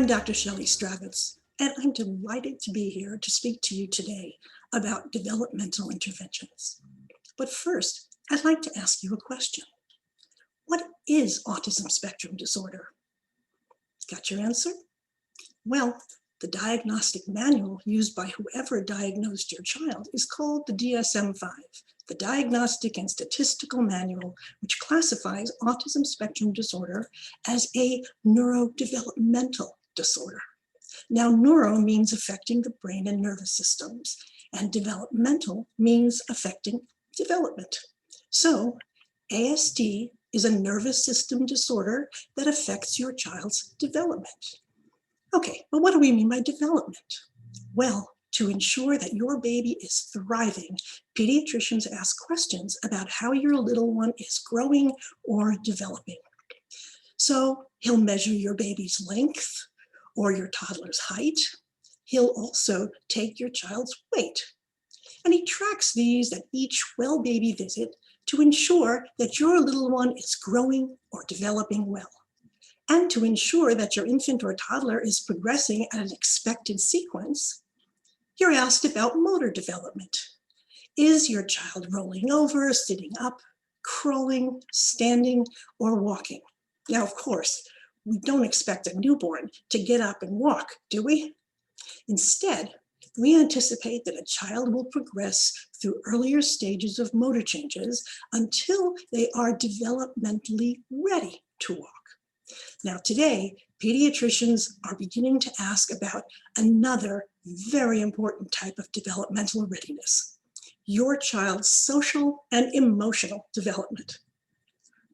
I'm Dr. Shelley, and I'm delighted to be here to speak to you today about developmental interventions. But first, I'd like to ask you a question. What is autism spectrum disorder? Got your answer? Well, the diagnostic manual used by whoever diagnosed your child is called the DSM-5, the Diagnostic and Statistical Manual, which classifies autism spectrum disorder as a neurodevelopmental disorder. Now, neuro means affecting the brain and nervous systems, and developmental means affecting development. So, ASD is a nervous system disorder that affects your child's development. Okay, but what do we mean by development? Well, to ensure that your baby is thriving, pediatricians ask questions about how your little one is growing or developing. So he'll measure your baby's length or your toddler's height. He'll also take your child's weight. And he tracks these at each well baby visit to ensure that your little one is growing or developing well. And to ensure that your infant or toddler is progressing at an expected sequence, you're asked about motor development. Is your child rolling over, sitting up, crawling, standing, or walking? Now, of course, we don't expect a newborn to get up and walk, do we? Instead, we anticipate that a child will progress through earlier stages of motor changes until they are developmentally ready to walk. Now today, pediatricians are beginning to ask about another very important type of developmental readiness, your child's social and emotional development.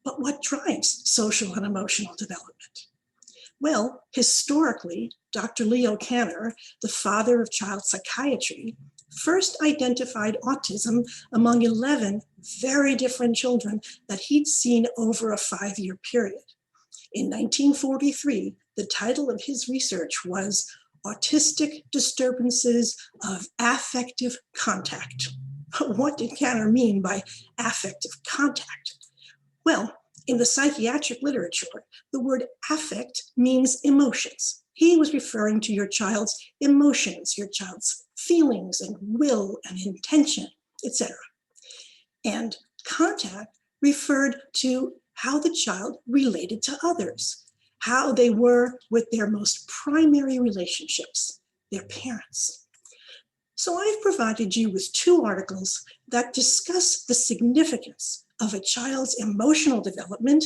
But what drives social and emotional development? Well, historically, Dr. Leo Kanner, the father of child psychiatry, first identified autism among 11 very different children that he'd seen over a 5-year period. In 1943, the title of his research was Autistic Disturbances of Affective Contact. What did Kanner mean by affective contact? Well, in the psychiatric literature, the word affect means emotions. He was referring to your child's emotions, your child's feelings and will and intention, etc. And contact referred to how the child related to others, how they were with their most primary relationships, their parents. So I've provided you with 2 articles that discuss the significance of a child's emotional development,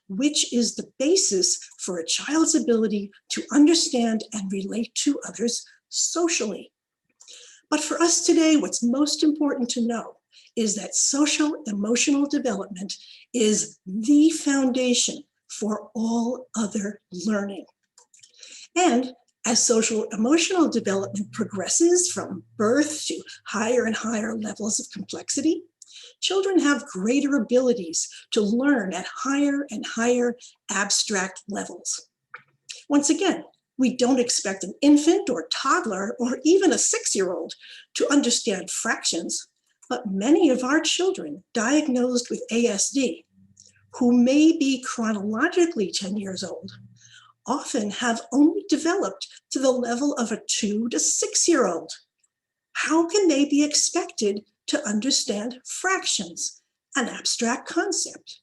which is the basis for a child's ability to understand and relate to others socially. But for us today, what's most important to know is that social emotional development is the foundation for all other learning. And as social emotional development progresses from birth to higher and higher levels of complexity, children have greater abilities to learn at higher and higher abstract levels. Once again, we don't expect an infant or toddler or even a 6-year-old to understand fractions, but many of our children diagnosed with ASD, who may be chronologically 10 years old, often have only developed to the level of a 2 to 6-year-old. How can they be expected to understand fractions, an abstract concept,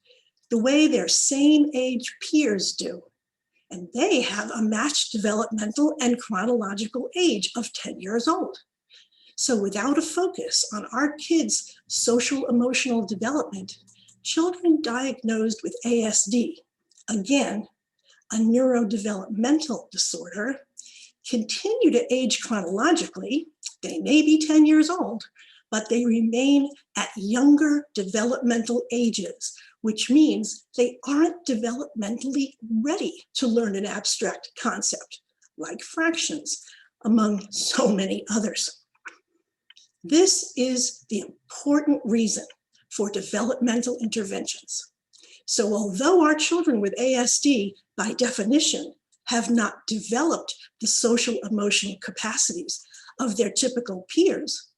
the way their same age peers do? And they have a matched developmental and chronological age of 10 years old. So without a focus on our kids' social emotional development, children diagnosed with ASD, again, a neurodevelopmental disorder, continue to age chronologically. They may be 10 years old, but they remain at younger developmental ages, which means they aren't developmentally ready to learn an abstract concept, like fractions, among so many others. This is the important reason for developmental interventions. So although our children with ASD, by definition, have not developed the social emotional capacities of their typical peers,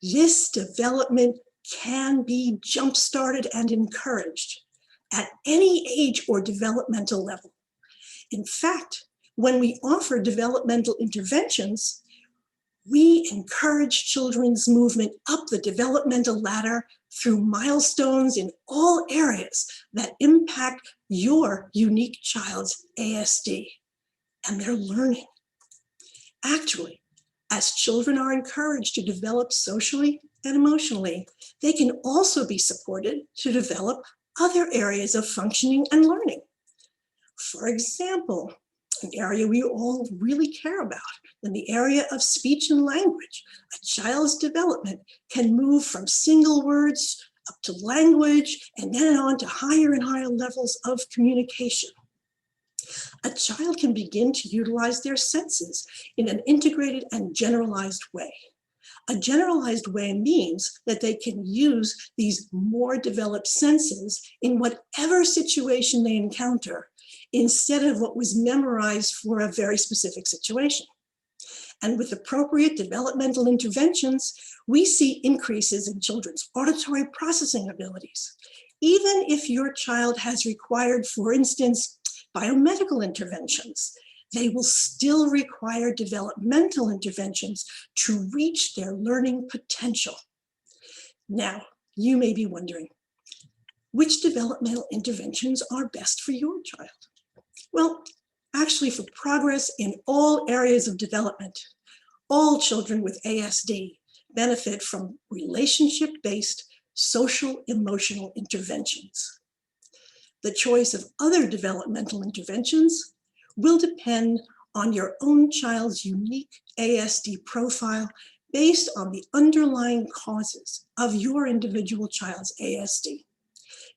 this development can be jump-started and encouraged at any age or developmental level. In fact, When we offer developmental interventions, we encourage children's movement up the developmental ladder through milestones in all areas that impact your unique child's ASD and their learning. Actually, as children are encouraged to develop socially and emotionally, they can also be supported to develop other areas of functioning and learning. For example, an area we all really care about, in the area of speech and language, a child's development can move from single words up to language and then on to higher and higher levels of communication. A child can begin to utilize their senses in an integrated and generalized way. A generalized way means that they can use these more developed senses in whatever situation they encounter, instead of what was memorized for a very specific situation. And with appropriate developmental interventions, we see increases in children's auditory processing abilities. Even if your child has required, for instance, biomedical interventions, they will still require developmental interventions to reach their learning potential. Now, you may be wondering, which developmental interventions are best for your child? Well, actually, for progress in all areas of development, all children with ASD benefit from relationship-based social emotional interventions. The choice of other developmental interventions will depend on your own child's unique ASD profile based on the underlying causes of your individual child's ASD.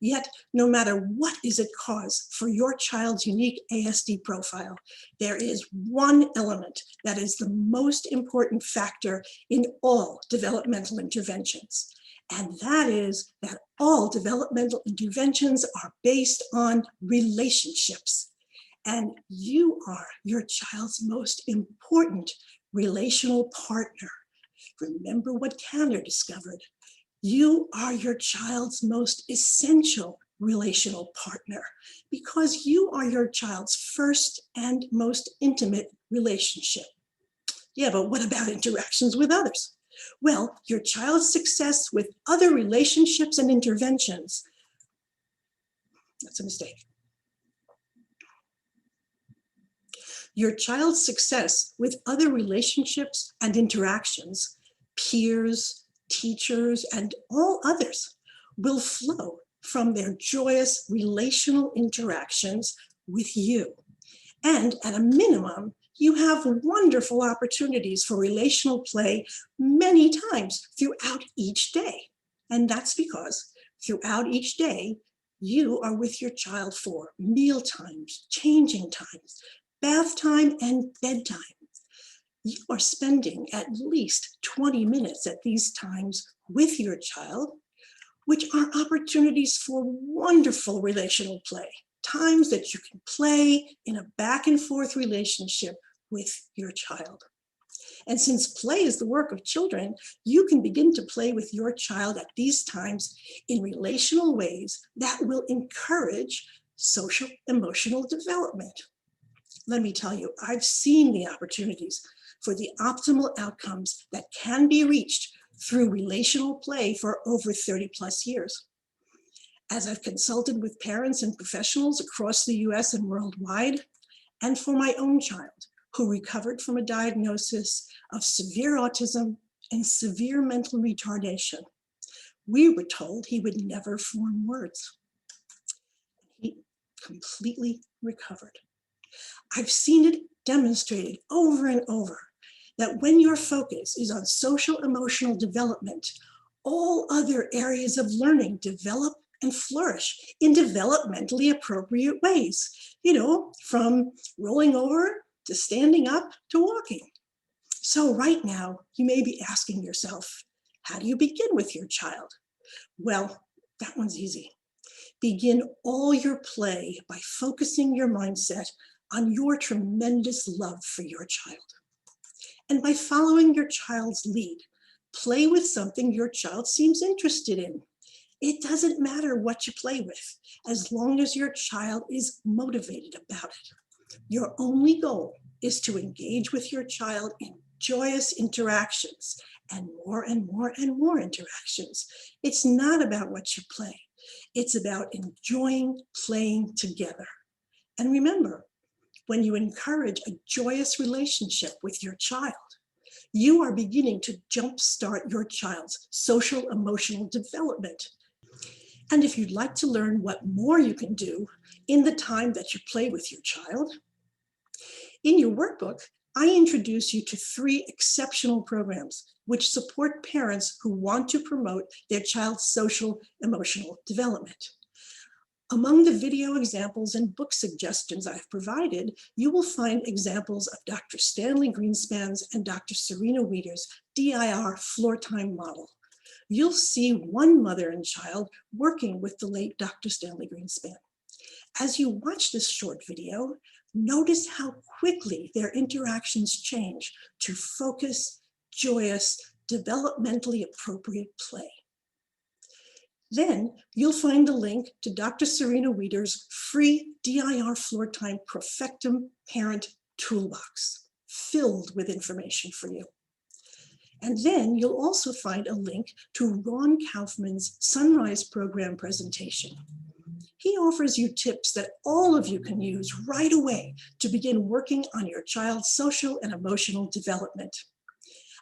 Yet, no matter what is at cause for your child's unique ASD profile, there is one element that is the most important factor in all developmental interventions, and that is that all developmental interventions are based on relationships. And you are your child's most important relational partner. Remember what Kanner discovered. You are your child's most essential relational partner because you are your child's first and most intimate relationship. Yeah, but what about interactions with others? Well, your child's success with other relationships and interventions, that's a mistake. Your child's success with other relationships and interactions, peers, teachers, and all others, will flow from their joyous relational interactions with you. And at a minimum, you have wonderful opportunities for relational play many times throughout each day. And that's because throughout each day, you are with your child for meal times, changing times, bath time, and bedtime. You are spending at least 20 minutes at these times with your child, which are opportunities for wonderful relational play, times that you can play in a back and forth relationship with your child. And since play is the work of children, you can begin to play with your child at these times in relational ways that will encourage social emotional development. Let me tell you, I've seen the opportunities for the optimal outcomes that can be reached through relational play for over 30 plus years. As I've consulted with parents and professionals across the US and worldwide, and for my own child, who recovered from a diagnosis of severe autism and severe mental retardation, we were told he would never form words. He completely recovered. I've seen it demonstrated over and over that when your focus is on social emotional development, all other areas of learning develop and flourish in developmentally appropriate ways, from rolling over to standing up to walking. So right now, you may be asking yourself, how do you begin with your child? Well, that one's easy. Begin all your play by focusing your mindset on your tremendous love for your child. And by following your child's lead, play with something your child seems interested in. It doesn't matter what you play with, as long as your child is motivated about it. Your only goal is to engage with your child in joyous interactions and more and more and more interactions. It's not about what you play. It's about enjoying playing together. And remember, when you encourage a joyous relationship with your child, you are beginning to jumpstart your child's social emotional development. And if you'd like to learn what more you can do in the time that you play with your child, in your workbook, I introduce you to 3 exceptional programs which support parents who want to promote their child's social emotional development. Among the video examples and book suggestions I've provided, you will find examples of Dr. Stanley Greenspan's and Dr. Serena Wieder's DIR floor time model. You'll see one mother and child working with the late Dr. Stanley Greenspan. As you watch this short video, notice how quickly their interactions change to focus, joyous, developmentally appropriate play. Then you'll find a link to Dr. Serena Wieder's free DIR floor time Perfectum Parent Toolbox, filled with information for you. And then you'll also find a link to Ron Kaufman's Sunrise Program presentation. He offers you tips that all of you can use right away to begin working on your child's social and emotional development.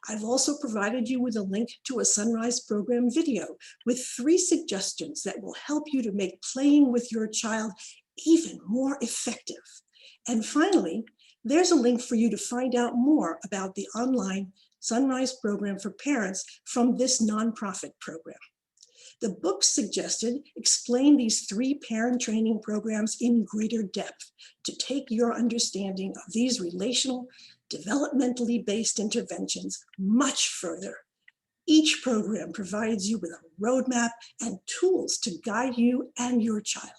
I've also provided you with a link to a Sunrise Program video with 3 suggestions that will help you to make playing with your child even more effective. And finally, there's a link for you to find out more about the online Sunrise Program for parents from this nonprofit program. The books suggested explain these 3 parent training programs in greater depth to take your understanding of these relational, developmentally based interventions much further. Each program provides you with a roadmap and tools to guide you and your child.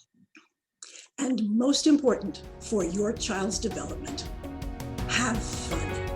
And most important for your child's development, have fun.